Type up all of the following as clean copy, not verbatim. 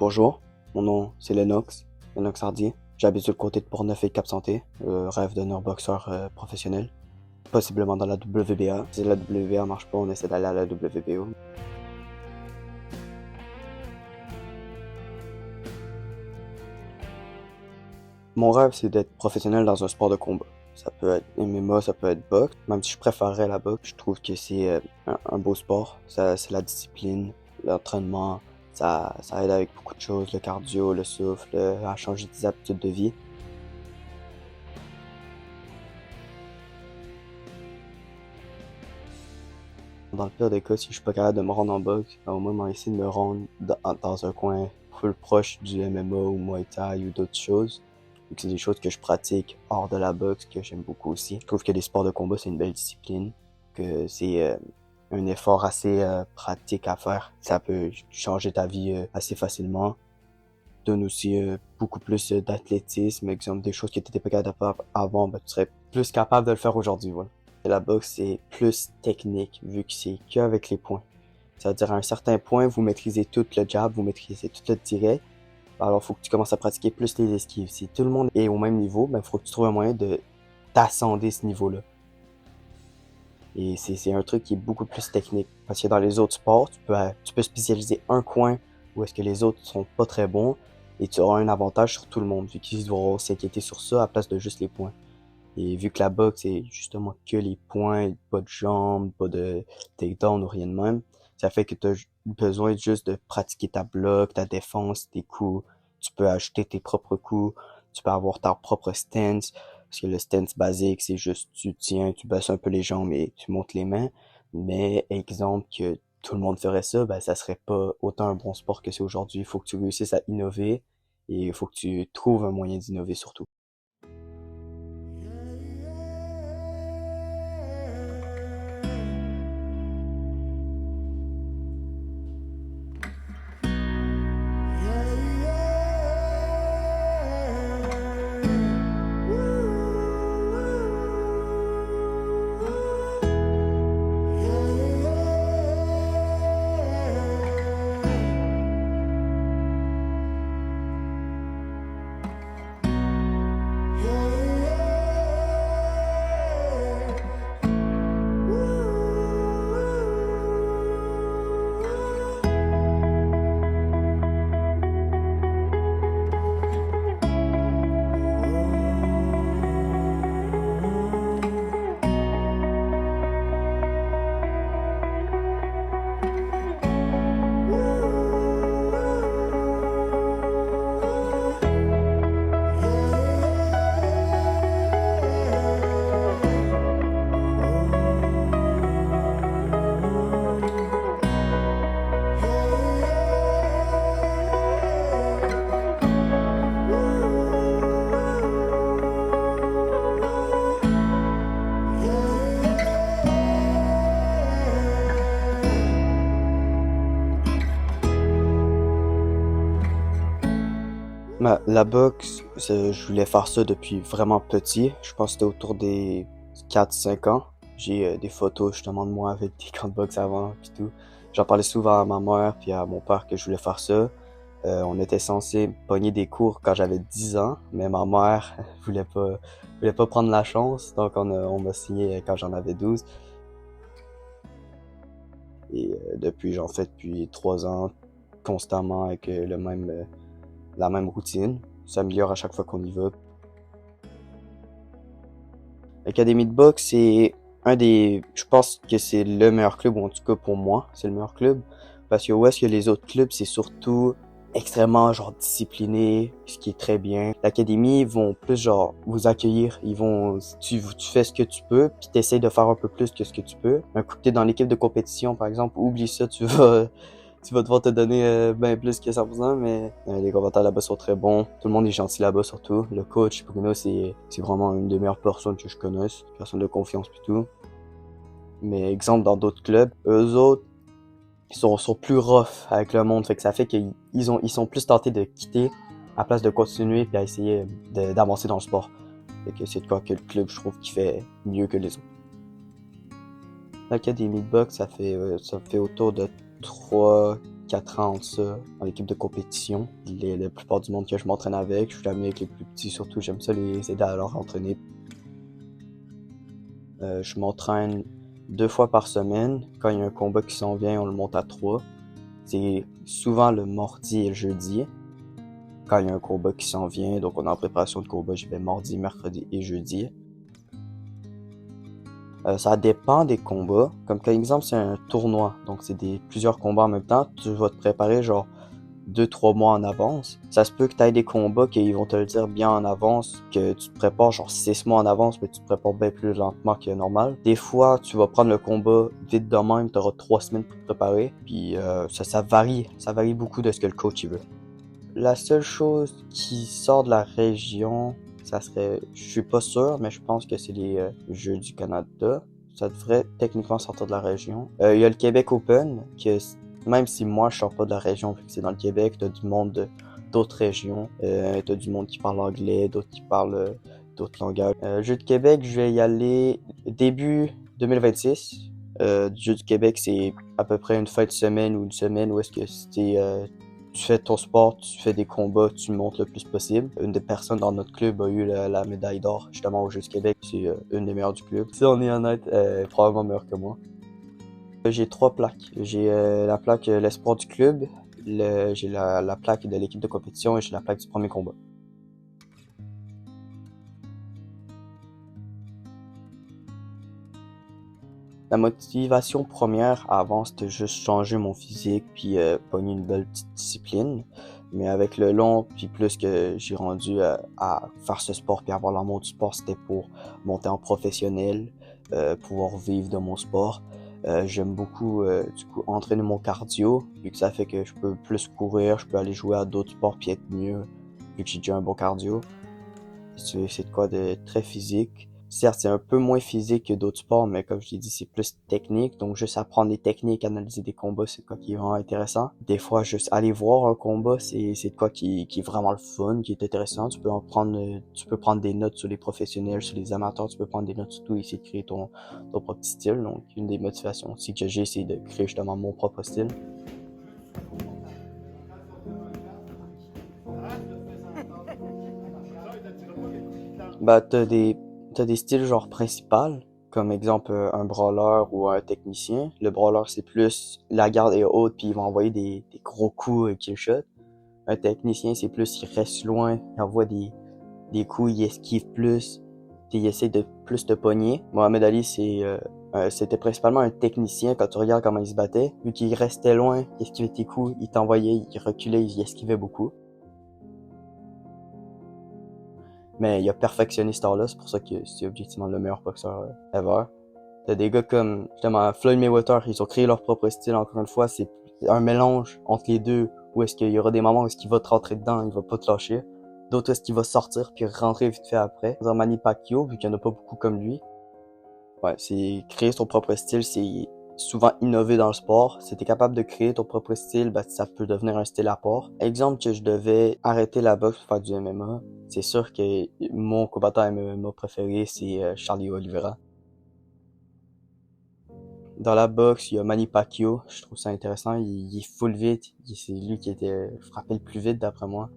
Bonjour, mon nom c'est Lennox Hardier. J'habite sur le côté de Portneuf et Cap-Santé. Rêve de devenir boxeur professionnel, possiblement dans la WBA. Si la WBA marche pas, on essaie d'aller à la WBO. Mon rêve, c'est d'être professionnel dans un sport de combat. Ça peut être MMA, ça peut être boxe. Même si je préférerais la boxe, je trouve que c'est un beau sport. C'est la discipline, l'entraînement. Ça aide avec beaucoup de choses, le cardio, le souffle, à changer des habitudes de vie. Dans le pire des cas, si je suis pas capable de me rendre en boxe, au moins essayer de me rendre dans un coin full proche du MMA ou Muay Thai ou d'autres choses. Vu que c'est des choses que je pratique hors de la boxe, que j'aime beaucoup aussi. Je trouve que les sports de combat, c'est une belle discipline, que c'est un effort assez pratique à faire. Ça peut changer ta vie assez facilement. Donne aussi beaucoup plus d'athlétisme, exemple des choses que tu n'étais pas capable de faire avant, ben, tu serais plus capable de le faire aujourd'hui, voilà. Et la boxe, c'est plus technique, vu que c'est qu'avec les points. C'est-à-dire, à un certain point, vous maîtrisez tout le jab, vous maîtrisez tout le direct. Alors, faut que tu commences à pratiquer plus les esquives. Si tout le monde est au même niveau, ben, faut que tu trouves un moyen de t'ascender ce niveau-là. Et c'est un truc qui est beaucoup plus technique. Parce que dans les autres sports, tu peux spécialiser un coin où est-ce que les autres sont pas très bons et tu auras un avantage sur tout le monde, vu qu'ils vont s'inquiéter sur ça à la place de juste les points. Et vu que la boxe, c'est justement que les points, pas de jambes, pas de takedown ou rien de même, ça fait que tu as besoin juste de pratiquer ta bloc, ta défense, tes coups. Tu peux ajouter tes propres coups, tu peux avoir ta propre stance, parce que le stance basique, c'est juste tu tiens, tu baisses un peu les jambes et tu montes les mains. Mais exemple que tout le monde ferait ça, ben ça serait pas autant un bon sport que c'est aujourd'hui. Il faut que tu réussisses à innover et il faut que tu trouves un moyen d'innover surtout. La boxe, je voulais faire ça depuis vraiment petit. Je pense que c'était autour des 4-5 ans. J'ai des photos justement de moi avec des gants de boxe avant puis tout. J'en parlais souvent à ma mère puis à mon père que je voulais faire ça. On était censé pogner des cours quand j'avais 10 ans, mais ma mère voulait pas prendre la chance, donc on m'a signé quand j'en avais 12. Et depuis, j'en fais depuis 3 ans, constamment avec la même routine. Ça s'améliore à chaque fois qu'on y va. L'Académie de boxe, je pense que c'est le meilleur club, ou en tout cas pour moi, c'est le meilleur club. Parce que où est-ce que les autres clubs, c'est surtout extrêmement genre discipliné, ce qui est très bien. L'Académie, ils vont plus genre vous accueillir, tu fais ce que tu peux, puis t'essayes de faire un peu plus que ce que tu peux. Un coup que t'es dans l'équipe de compétition, par exemple, oublie ça, tu vas devoir te donner bien plus que 100%, mais les combattants là-bas sont très bons. Tout le monde est gentil là-bas surtout. Le coach, Bruno, c'est vraiment une des meilleures personnes que je connaisse. Personne de confiance pis tout. Mais exemple, dans d'autres clubs, eux autres, ils sont plus rough avec le monde. Fait que ça fait qu'ils sont plus tentés de quitter à place de continuer puis à essayer d'avancer dans le sport. Fait que c'est de quoi que le club, je trouve, qui fait mieux que les autres. L'Académie de boxe, ça fait autour de 4 ans en ça, dans l'équipe de compétition. La plupart du monde que je m'entraîne avec, je suis ami avec les plus petits surtout, j'aime ça les aider à leur entraîner. Je m'entraîne 2 fois par semaine. Quand il y a un combat qui s'en vient, on le monte à 3. C'est souvent le mardi et le jeudi. Quand il y a un combat qui s'en vient, donc on est en préparation de combat, j'y vais mardi, mercredi et jeudi. Ça dépend des combats. Comme par exemple, c'est un tournoi, donc c'est plusieurs combats en même temps. Tu vas te préparer genre 2-3 mois en avance. Ça se peut que tu aies des combats qu'ils vont te le dire bien en avance, que tu te prépares genre 6 mois en avance, mais tu te prépares bien plus lentement que normal. Des fois, tu vas prendre le combat vite de même, tu auras 3 semaines pour te préparer. Puis ça varie. Ça varie beaucoup de ce que le coach il veut. La seule chose qui sort de la région, ça serait, je suis pas sûr, mais je pense que c'est les Jeux du Canada. Ça devrait techniquement sortir de la région. Il y a le Québec Open, que même si moi je sors pas de la région, vu que c'est dans le Québec, t'as du monde d'autres régions. T'as du monde qui parle anglais, d'autres qui parlent d'autres langages. Jeux de Québec, je vais y aller début 2026. Du Jeux du Québec, c'est à peu près une fin de semaine ou une semaine où est-ce que tu fais ton sport, tu fais des combats, tu montes le plus possible. Une des personnes dans notre club a eu la médaille d'or, justement, aux Jeux du Québec. C'est une des meilleures du club. Si on est honnête, probablement meilleure que moi. J'ai 3 plaques. J'ai la plaque l'espoir du club, j'ai la plaque de l'équipe de compétition et j'ai la plaque du premier combat. La motivation première avant, c'était juste changer mon physique puis pogner une belle petite discipline. Mais avec le long, puis plus que j'ai rendu à faire ce sport puis avoir l'amour du sport, c'était pour monter en professionnel, pouvoir vivre de mon sport. J'aime beaucoup du coup entraîner mon cardio, vu que ça fait que je peux plus courir, je peux aller jouer à d'autres sports puis être mieux, vu que j'ai déjà un bon cardio. C'est de quoi de très physique. Certes, c'est un peu moins physique que d'autres sports, mais comme je l'ai dit, c'est plus technique. Donc, juste apprendre des techniques, analyser des combats, c'est de quoi qui est vraiment intéressant. Des fois, juste aller voir un combat, c'est de quoi qui est vraiment le fun, qui est intéressant. Tu peux prendre des notes sur les professionnels, sur les amateurs, tu peux prendre des notes sur tout et essayer de créer ton propre style. Donc, une des motivations aussi que j'ai, c'est de créer justement mon propre style. Bah, t'as des styles genre principal, comme exemple un brawler ou un technicien. Le brawler, c'est plus la garde est haute puis il va envoyer des gros coups kill shot. Un technicien, c'est plus il reste loin, il envoie des coups, il esquive plus, puis il essaie de plus te pogner. Mohamed Ali, c'était principalement un technicien quand tu regardes comment il se battait. Vu qu'il restait loin, il esquivait tes coups, il t'envoyait, il reculait, il esquivait beaucoup. Mais il a perfectionné cet art-là, c'est pour ça que c'est objectivement le meilleur boxeur ever. T'as des gars comme, justement, Floyd Mayweather, ils ont créé leur propre style, encore une fois, c'est un mélange entre les deux, où est-ce qu'il y aura des moments où est-ce qu'il va te rentrer dedans, il va pas te lâcher. D'autres où est-ce qu'il va sortir puis rentrer vite fait après. Dans Manny Pacquiao, vu qu'il y en a pas beaucoup comme lui. Ouais, c'est créer son propre style, c'est souvent innover dans le sport. Si t'es capable de créer ton propre style, ben, ça peut devenir un style à part. Exemple que je devais arrêter la boxe pour faire du MMA, c'est sûr que mon combattant MMA préféré, c'est Charlie Oliveira. Dans la boxe, il y a Manny Pacquiao, je trouve ça intéressant, il est full vite, c'est lui qui était frappé le plus vite d'après moi.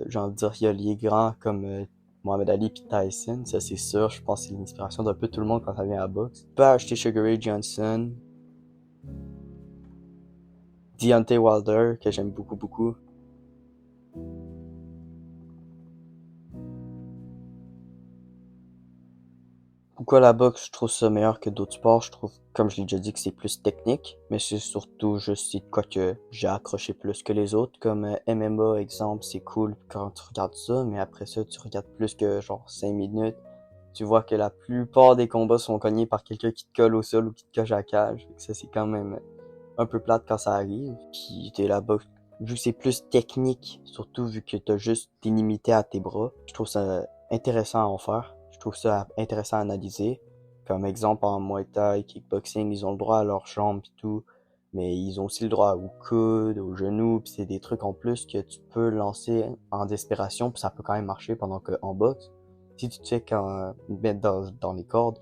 J'ai envie de dire, il y a les grands comme Mohamed Ali puis Tyson, ça c'est sûr, je pense que c'est l'inspiration d'un peu tout le monde quand ça vient à la boxe. Tu peux acheter Sugar Ray Johnson, Deontay Wilder, que j'aime beaucoup beaucoup. Pourquoi la boxe, je trouve ça meilleur que d'autres sports? Je trouve, comme je l'ai déjà dit, que c'est plus technique, mais c'est surtout juste c'est de quoi que j'ai accroché plus que les autres. Comme MMA, exemple, c'est cool quand tu regardes ça, mais après ça, tu regardes plus que genre 5 minutes. Tu vois que la plupart des combats sont gagnés par quelqu'un qui te colle au sol ou qui te colle à la cage. Fait que ça, c'est quand même un peu plate quand ça arrive. Puis t'es là-bas, vu que c'est plus technique, surtout vu que t'es limité à tes bras, je trouve ça intéressant à en faire. Je trouve ça intéressant à analyser. Comme exemple, en Muay Thai, kickboxing, ils ont le droit à leurs jambes et tout, mais ils ont aussi le droit aux coudes, aux genoux, puis c'est des trucs en plus que tu peux lancer en desperation, puis ça peut quand même marcher pendant que en boxe. Si tu te fais mettre dans les cordes,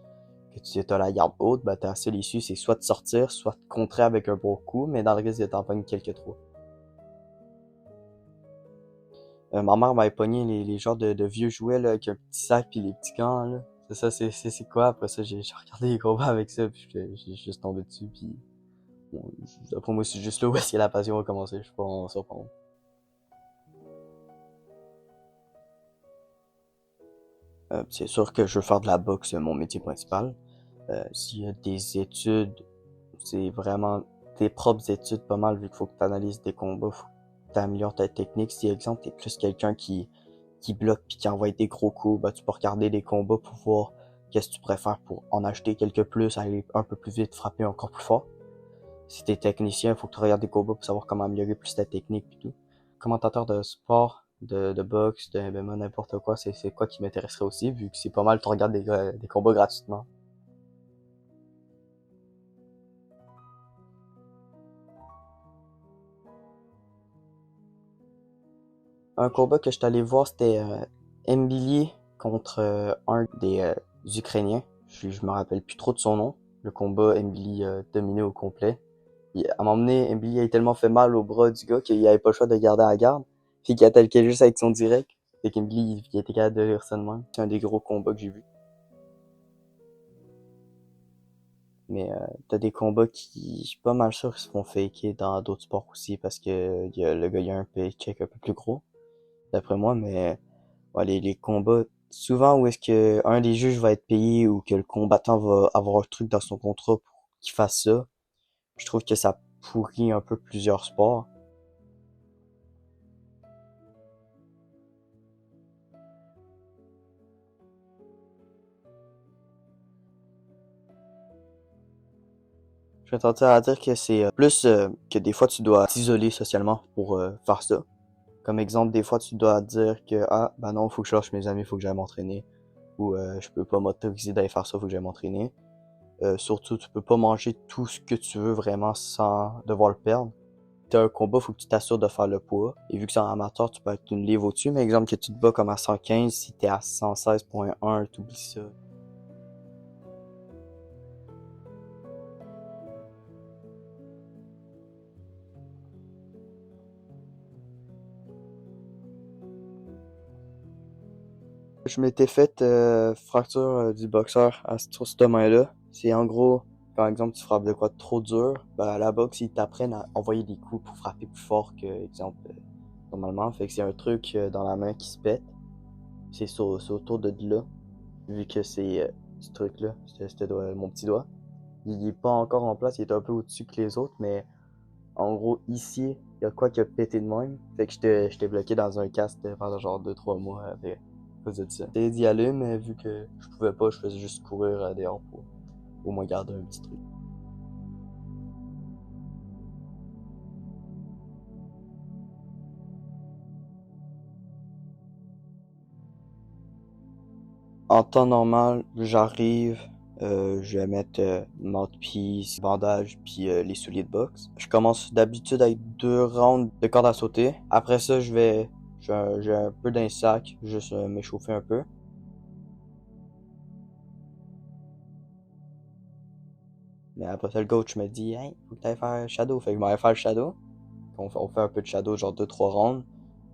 que tu as la garde haute, ben ta seule issue, c'est soit de sortir, soit de contrer avec un bon coup, mais dans le risque de t'en pogner quelques trop. Ma mère m'avait pogné les genres de vieux jouets là, avec un petit sac puis les petits gants là. C'est ça, c'est quoi? Après ça, j'ai regardé les combats avec ça, puis j'ai juste tombé dessus, puis bon, après moi, c'est juste là où est-ce que la passion a commencé, je suis pas en surprendre. C'est sûr que je veux faire de la boxe mon métier principal. S'il y a des études, c'est vraiment tes propres études pas mal, vu qu'il faut que tu analyses des combats, faut que tu améliores ta technique. Si, exemple, t'es plus quelqu'un qui bloque puis qui envoie des gros coups, ben, tu peux regarder des combats pour voir qu'est-ce que tu préfères pour en acheter quelques plus, aller un peu plus vite, frapper encore plus fort. Si t'es technicien, faut que tu regardes des combats pour savoir comment améliorer plus ta technique et tout. Commentateur de sport, de boxe, de MMA, n'importe quoi, c'est quoi qui m'intéresserait aussi, vu que c'est pas mal, tu regardes des combats gratuitement. Un combat que je suis allé voir, c'était Mbili contre un des Ukrainiens. Je me rappelle plus trop de son nom. Le combat, Mbili dominé au complet. À un moment donné, Mbili a tellement fait mal au bras du gars qu'il avait pas le choix de garder à la garde. Puis qu'il attaquait juste avec son direct. Fait qu'Mbili, il était capable de lire ça de même. C'est un des gros combats que j'ai vu. Mais t'as des combats qui, je suis pas mal sûr qu'ils se font faker dans d'autres sports aussi parce que le gars il a un paycheck un peu plus gros, d'après moi, mais ouais, les combats, souvent où est-ce que un des juges va être payé ou que le combattant va avoir un truc dans son contrat pour qu'il fasse ça, je trouve que ça pourrit un peu plusieurs sports. Je vais tenter à dire que c'est plus que des fois tu dois t'isoler socialement pour faire ça. Comme exemple, des fois tu dois dire que ah ben non, faut que je lâche mes amis, faut que j'aille m'entraîner. Ou je peux pas m'autoriser d'aller faire ça, faut que j'aille m'entraîner. Surtout, tu peux pas manger tout ce que tu veux vraiment sans devoir le perdre. T'as un combat, faut que tu t'assures de faire le poids. Et vu que c'est un amateur, tu peux être une livre au-dessus. Mais exemple que tu te bats comme à 115, si t'es à 116.1, t'oublies ça. Je m'étais fait fracture du boxeur sur cette main-là. C'est en gros, par exemple, tu frappes de quoi de trop dur, ben à la boxe, ils t'apprennent à envoyer des coups pour frapper plus fort que, exemple, normalement. Fait que c'est un truc dans la main qui se pète. C'est autour de là, vu que c'est ce truc-là, mon petit doigt. Il est pas encore en place, il est un peu au-dessus que les autres, mais en gros, ici, il y a quoi qui a pété de même. Fait que j'étais bloqué dans un casque pendant genre 2-3 mois avec à cause de ça. J'essayais d'y aller, mais vu que je pouvais pas, je faisais juste courir dehors pour au moins garder un petit truc. En temps normal, j'arrive, je vais mettre mouthpiece, bandage, puis les souliers de boxe. Je commence d'habitude avec 2 rounds de corde à sauter. Après ça, j'ai un peu d'un sac, juste m'échauffer un peu. Mais après ça, le coach me dit, hey, faut que t'ailles faire shadow. Fait que je m'en vais faire le shadow. On fait un peu de shadow, genre 2-3 rounds.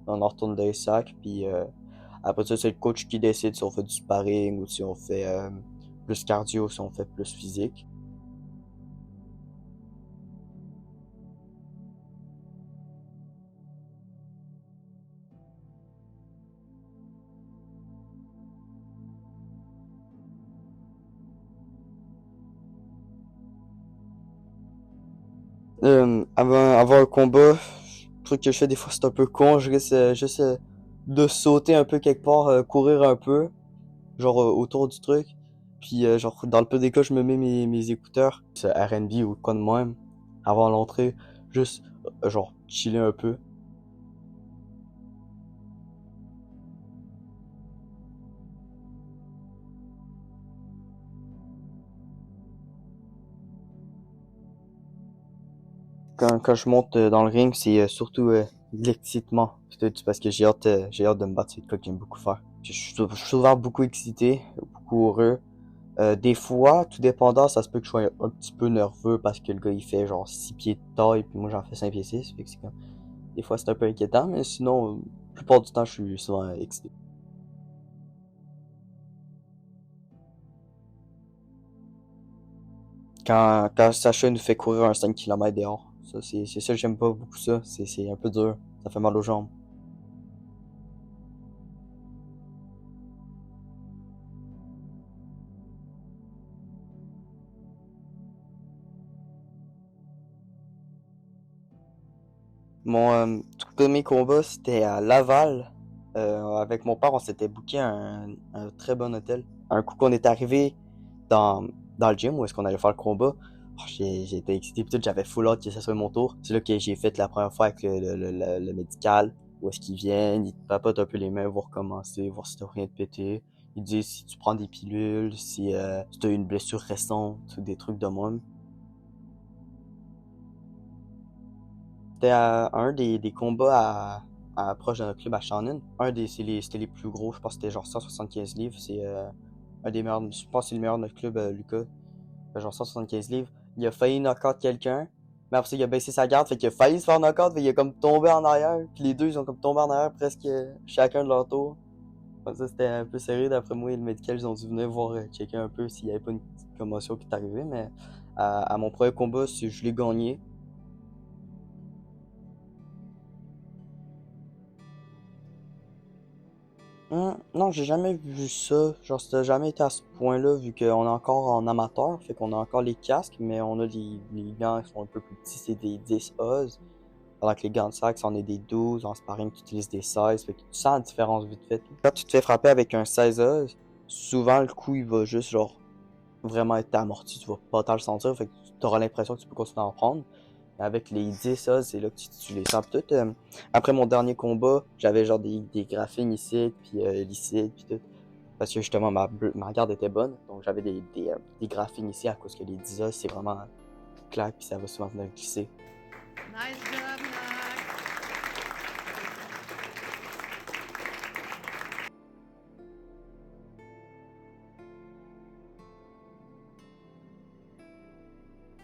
On en retourne dans les sacs, puis après ça, c'est le coach qui décide si on fait du sparring ou si on fait plus cardio, si on fait plus physique. Avant un combat, le truc que je fais des fois, c'est un peu con. Je risque juste de sauter un peu quelque part, courir un peu, genre autour du truc. Puis genre dans le peu des cas, je me mets mes écouteurs, c'est R&B ou quoi de même, avant l'entrée, juste genre chiller un peu. Quand je monte dans le ring, c'est surtout de l'excitement. C'est parce que j'ai hâte de me battre, c'est quoi que j'aime beaucoup faire. Je suis souvent beaucoup excité, beaucoup heureux. Des fois, tout dépendant, ça se peut que je sois un petit peu nerveux parce que le gars il fait genre 6 pieds de taille puis moi j'en fais 5 pieds 6. Fait que c'est comme... Des fois c'est un peu inquiétant, mais sinon, la plupart du temps je suis souvent excité. Quand Sacha nous fait courir un 5 km dehors, ça c'est ça, j'aime pas beaucoup ça. C'est un peu dur. Ça fait mal aux jambes. Mon tout premier combat, c'était à Laval. Avec mon père, on s'était booké un très bon hôtel. Un coup qu'on est arrivé dans, dans le gym où est-ce qu'on allait faire le combat, j'ai été excité, pis tout, j'avais full hâte que ça soit mon tour. C'est là que j'ai fait la première fois avec le médical, où est-ce qu'ils viennent, ils te papotent un peu les mains, voir commencer, voir si t'as rien de pété. Ils disent si tu prends des pilules, si t'as une blessure récente, ou des trucs de même. C'était un des combats proche de notre club à Shannon. C'était les plus gros, je pense que c'était genre 175 livres. C'est un des meilleurs, je pense que c'est le meilleur de notre club, Lucas. Fait genre 175 livres. Il a failli knock-out quelqu'un, mais après ça, il a baissé sa garde, fait qu'il a failli se faire knock-out, fait qu'il a comme tombé en arrière, puis les deux, ils ont comme tombé en arrière presque chacun de leur tour. Comme ça, c'était un peu serré, d'après moi, et le médical, ils ont dû venir voir checker un peu s'il y avait pas une petite commotion qui est arrivée, mais à mon premier combat, je l'ai gagné. Non, j'ai jamais vu ça. Genre, ça a jamais été à ce point-là, vu qu'on est encore en amateur, fait qu'on a encore les casques, mais on a les gants qui sont un peu plus petits, c'est des 10 Oz. Alors que les gants de sac, c'en est des 12, en sparring, tu utilises des 16, fait que tu sens la différence vite fait. Quand tu te fais frapper avec un 16 Oz, souvent le coup, il va juste, genre, vraiment être amorti, tu vas pas tant le sentir, fait que tu auras l'impression que tu peux continuer à en prendre. Avec les 10 ça, c'est là que tu les sens. Pis tout, après mon dernier combat, j'avais genre des graphines ici, puis ici, puis tout. Parce que justement, ma garde était bonne. Donc j'avais des graphines ici à cause que les 10 c'est vraiment clair, puis ça va souvent venir glisser. Nice job, Max.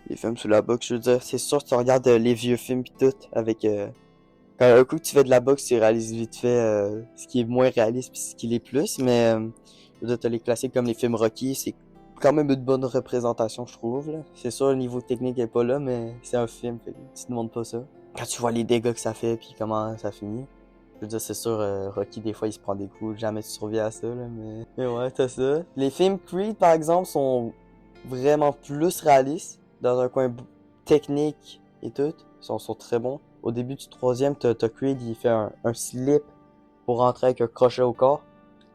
Les films sous la boxe, je veux dire, c'est sûr que tu regardes les vieux films pis tout, avec... quand un coup que tu fais de la boxe, tu réalises vite fait ce qui est moins réaliste pis ce qui l'est plus, mais je veux dire, t'as les classiques comme les films Rocky, c'est quand même une bonne représentation, je trouve, là. C'est sûr, le niveau technique est pas là, mais c'est un film, fait que tu te demandes pas ça. Quand tu vois les dégâts que ça fait puis comment ça finit, je veux dire, c'est sûr, Rocky, des fois, il se prend des coups, jamais tu surviens à ça, là, mais ouais, t'as ça. Les films Creed, par exemple, sont vraiment plus réalistes, dans un coin technique et tout, sont très bons. Au début du troisième, t'as Creed, il fait un slip pour rentrer avec un crochet au corps,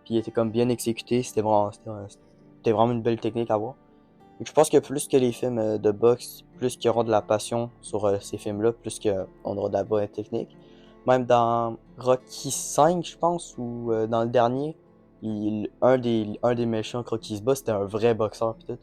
puis il était comme bien exécuté, c'était vraiment une belle technique à voir. Et je pense que plus que les films de boxe, plus qu'il y aura de la passion sur ces films-là, plus qu'on aura de la bonne technique. Même dans Rocky 5, je pense, ou dans le dernier, un des méchants Rocky se bat, c'était un vrai boxeur pis tout.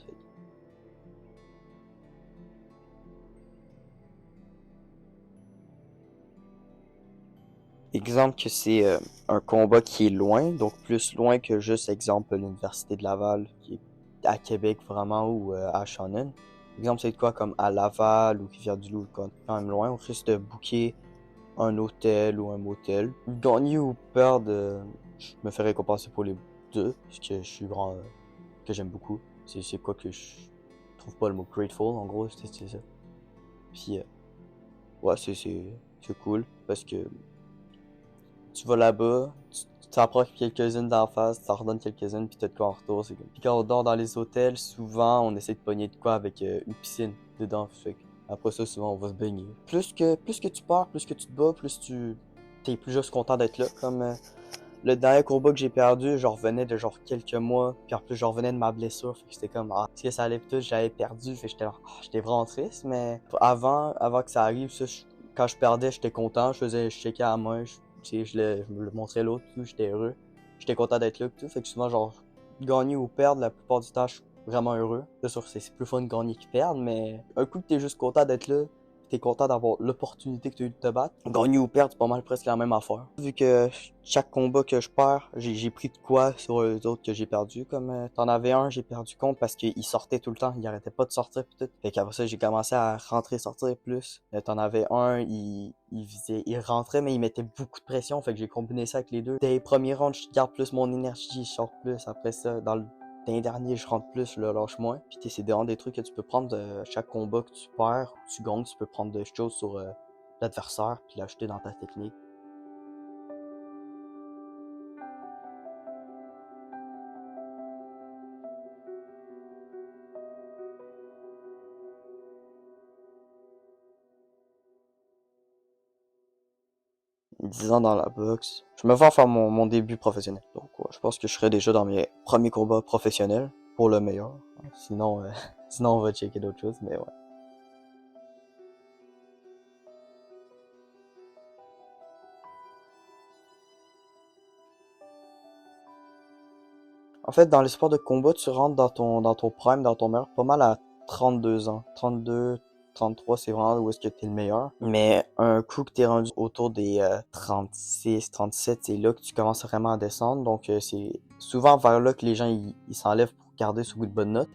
Exemple que c'est un combat qui est loin, donc plus loin que juste exemple l'université de Laval qui est à Québec vraiment ou à Shannon. Exemple c'est quoi comme à Laval ou Rivière-du-Loup, quand même loin, on risque de booker un hôtel ou un motel. Gagner ou perdre, je me fais récompenser pour les deux, parce que je suis vraiment que j'aime beaucoup. C'est quoi que je trouve pas le mot grateful en gros, c'est ça. Puis ouais c'est cool parce que tu vas là-bas, tu t'en prends quelques-unes d'en face, tu t'en redonnes quelques-unes, puis t'as de quoi en retour. C'est comme... Puis quand on dort dans les hôtels, souvent, on essaie de pogner de quoi avec une piscine dedans. Fait que après ça, souvent, on va se baigner. Plus que tu pars, plus que tu te bats, plus tu t'es plus juste content d'être là. Comme le dernier combat que j'ai perdu, je revenais de genre quelques mois, puis en plus, je revenais de ma blessure. Fait que j'étais comme, ah, si ça allait pis tout, j'avais perdu. Fait que j'étais vraiment triste, mais avant que ça arrive, ça, quand je perdais, j'étais content, je checkais à la main, tu sais, je me le montrais l'autre, tout, j'étais heureux. J'étais content d'être là, tout. Fait que souvent, genre, gagner ou perdre, la plupart du temps, je suis vraiment heureux. C'est sûr, c'est plus fun de gagner que perdre, mais un coup que t'es juste content d'être là, t'es content d'avoir l'opportunité que t'as eu de te battre. Gagner ou perdre, c'est pas mal presque la même affaire. Vu que chaque combat que je perds, j'ai pris de quoi sur les autres que j'ai perdu. Comme t'en avais un, j'ai perdu compte parce qu'il sortait tout le temps, il arrêtait pas de sortir pis tout. Fait qu'après ça, j'ai commencé à rentrer, sortir plus. T'en avais un, il rentrait mais il mettait beaucoup de pression, fait que j'ai combiné ça avec les deux. Dès les premiers rounds, je garde plus mon énergie, je sors plus. Après ça, dans les derniers, je rentre plus, là, lâche moins. Puis c'est vraiment des trucs que tu peux prendre de chaque combat que tu perds, tu gagnes, tu peux prendre des choses sur l'adversaire puis l'ajouter dans ta technique. Dix ans dans la boxe. Je me vois faire mon début professionnel. Donc ouais, je pense que je serai déjà dans mes premiers combats professionnels pour le meilleur. Sinon, sinon on va checker d'autres choses, mais ouais. En fait, dans les sports de combat, tu rentres dans ton prime, dans ton meilleur, pas mal à 32 ans. 32, 33, c'est vraiment où est-ce que t'es le meilleur. Mais un coup que t'es rendu autour des 36, 37, c'est là que tu commences vraiment à descendre. Donc c'est souvent vers là que les gens ils s'enlèvent pour garder ce goût de bonne note.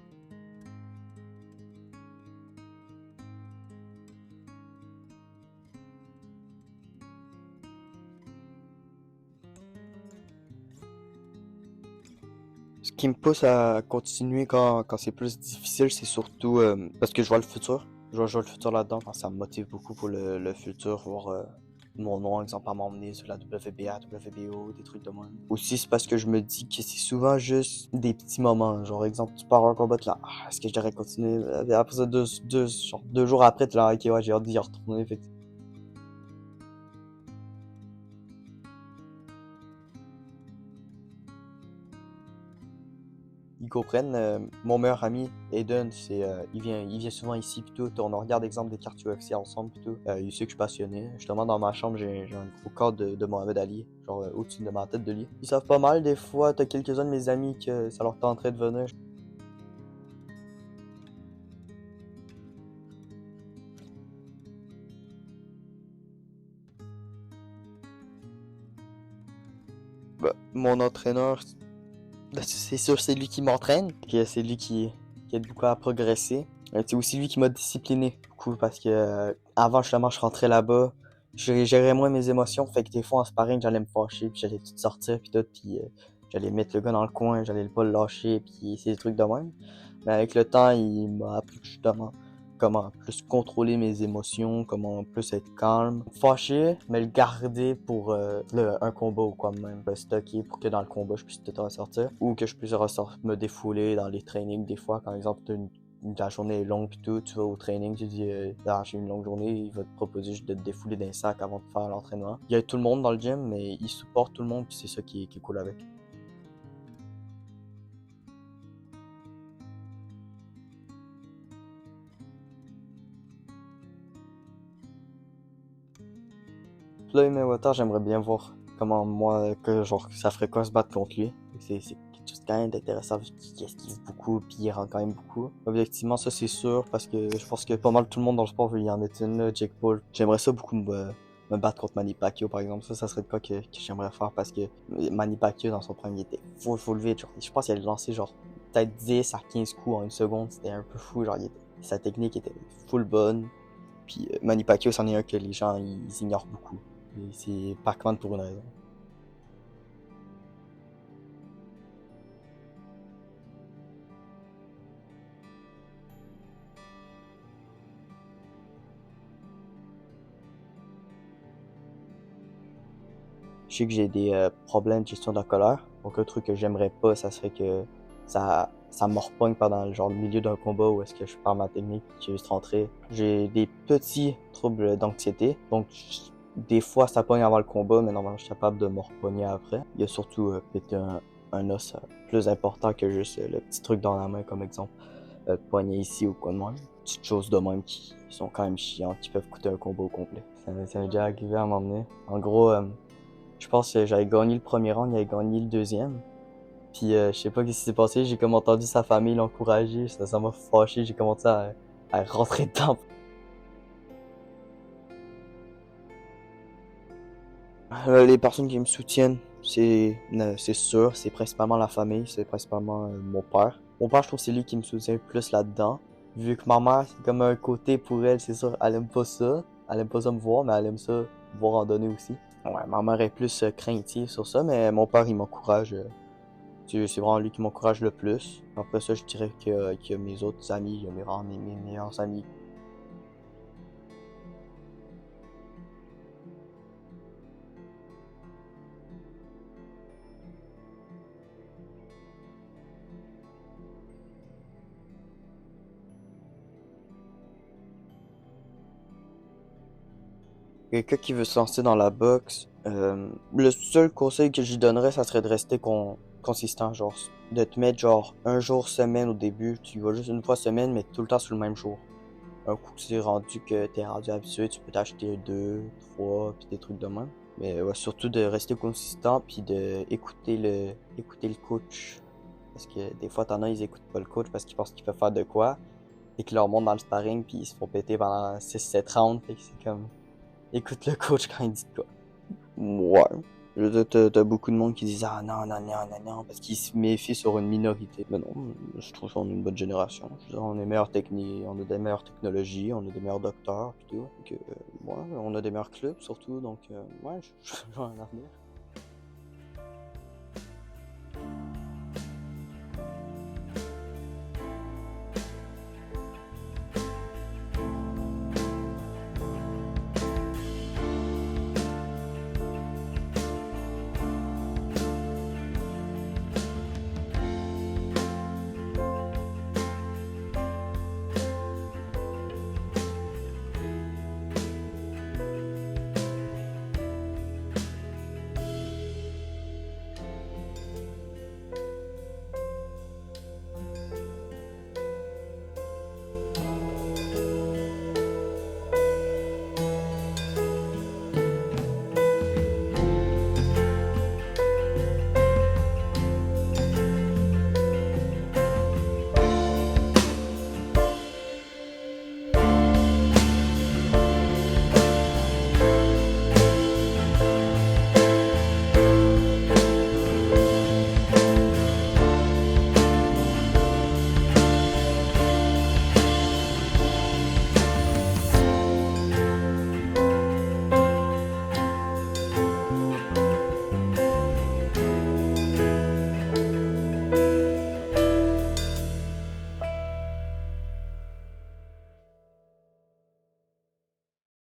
Ce qui me pousse à continuer quand c'est plus difficile, c'est surtout parce que je vois le futur. Je vois le futur là-dedans. Ça me motive beaucoup pour le futur, voir mon nom, exemple, à m'emmener sur la WBA, WBO, des trucs de moi. Aussi, c'est parce que je me dis que c'est souvent juste des petits moments. Genre, exemple, tu pars un combat, t'es là, ah, est-ce que je devrais continuer? Après ça, genre, 2 jours après, t'es là, ok, ouais, j'ai hâte d'y retourner. Fait que ils comprennent. Mon meilleur ami, Aiden, il vient souvent ici pis tout. On regarde exemple des cartes UFC ensemble pis tout. Il sait que je suis passionné. Justement, dans ma chambre, j'ai un gros cadre de Mohamed Ali, genre au-dessus de ma tête de lit. Ils savent pas mal. Des fois, t'as quelques-uns de mes amis que ça leur tenterait de venir. Bah, mon entraîneur, c'est sûr, c'est lui qui m'entraîne. C'est lui qui aide beaucoup à progresser. C'est aussi lui qui m'a discipliné beaucoup parce que avant justement je rentrais là-bas, je gérais moins mes émotions, fait que des fois en sparring j'allais me fâcher puis j'allais tout sortir puis tout puis j'allais mettre le gars dans le coin, j'allais pas le lâcher puis c'est des trucs de même. Mais avec le temps, il m'a appris justement comment plus contrôler mes émotions, comment plus être calme, fâché, mais le garder pour un combat ou quoi même, le stocker pour que dans le combat je puisse tout ressortir ou que je puisse me défouler dans les trainings des fois, quand exemple la journée est longue pis tout, tu vas au training, tu dis ah, j'ai une longue journée, il va te proposer juste de te défouler d'un sac avant de faire l'entraînement. Il y a tout le monde dans le gym, mais il supporte tout le monde puis c'est ça qui est cool avec. Floyd Mayweather, j'aimerais bien voir comment moi, que genre ça ferait quoi se battre contre lui. C'est quelque chose quand même d'intéressant vu qu'il esquive beaucoup puis il rend quand même beaucoup. Objectivement, ça c'est sûr parce que je pense que pas mal tout le monde dans le sport veut y en être une, là, Jake Paul. J'aimerais ça beaucoup me battre contre Manny Pacquiao par exemple. Ça serait de quoi que j'aimerais faire parce que Manny Pacquiao dans son premier il était full vite. Genre, je pense qu'il a lancé genre peut-être 10 à 15 coups en une seconde. C'était un peu fou. Genre, sa technique était full bonne. Puis Manny Pacquiao, c'en est un que les gens ils ignorent beaucoup. Et c'est Pac-Man pour une raison. Je sais que j'ai des problèmes de gestion de la colère. Donc un truc que j'aimerais pas, ça serait que ça me repogne pendant genre le milieu d'un combat où est-ce que je perds ma technique, j'ai juste rentré. J'ai des petits troubles d'anxiété. Donc des fois ça pogne avant le combat, mais normalement je suis capable de me repogner après. Il y a surtout péter un os plus important que juste le petit truc dans la main, comme exemple le poignet ici ou quoi de même. Petites choses de même qui sont quand même chiantes, qui peuvent coûter un combat au complet. Ça m'est déjà arrivé à m'emmener. En gros, je pense que j'avais gagné le premier round, il avait gagné le deuxième. Puis je sais pas ce qui s'est passé, j'ai comme entendu sa famille l'encourager, ça m'a fâché, j'ai commencé à rentrer dedans. Les personnes qui me soutiennent, c'est sûr, c'est principalement la famille, c'est principalement mon père. Mon père, je trouve que c'est lui qui me soutient le plus là-dedans. Vu que ma mère, c'est comme un côté pour elle, c'est sûr, elle aime pas ça. Elle aime pas ça me voir, mais elle aime ça voir en donner aussi. Ouais, ma mère est plus craintive sur ça, mais mon père, il m'encourage. C'est vraiment lui qui m'encourage le plus. Après ça, je dirais qu'il y a mes autres amis, il y a vraiment mes meilleurs amis. Quelqu'un qui veut se lancer dans la boxe, le seul conseil que j'y donnerais, ça serait de rester consistant, genre, de te mettre genre un jour semaine au début, tu y vas juste une fois semaine, mais tout le temps sur le même jour. Un coup que t'es rendu habitué, tu peux t'acheter deux, trois, puis des trucs de même. Mais ouais, surtout de rester consistant, puis de écouter le coach. Parce que des fois, t'en as, ils écoutent pas le coach parce qu'ils pensent qu'il peut faire de quoi, et qu'ils leur montent dans le sparring, puis ils se font péter pendant 6-7 rounds, fait que c'est comme... Écoute le coach quand il dit de quoi. Ouais. Je veux dire, t'as beaucoup de monde qui disent ah non, non, non, non, non, parce qu'ils se méfient sur une minorité. Mais non, je trouve qu'on est une bonne génération. Je veux dire, on est meilleures techniques, on a des meilleures technologies, on a des meilleurs docteurs, pis tout. Donc, ouais, on a des meilleurs clubs surtout, donc, ouais, je vois un avenir.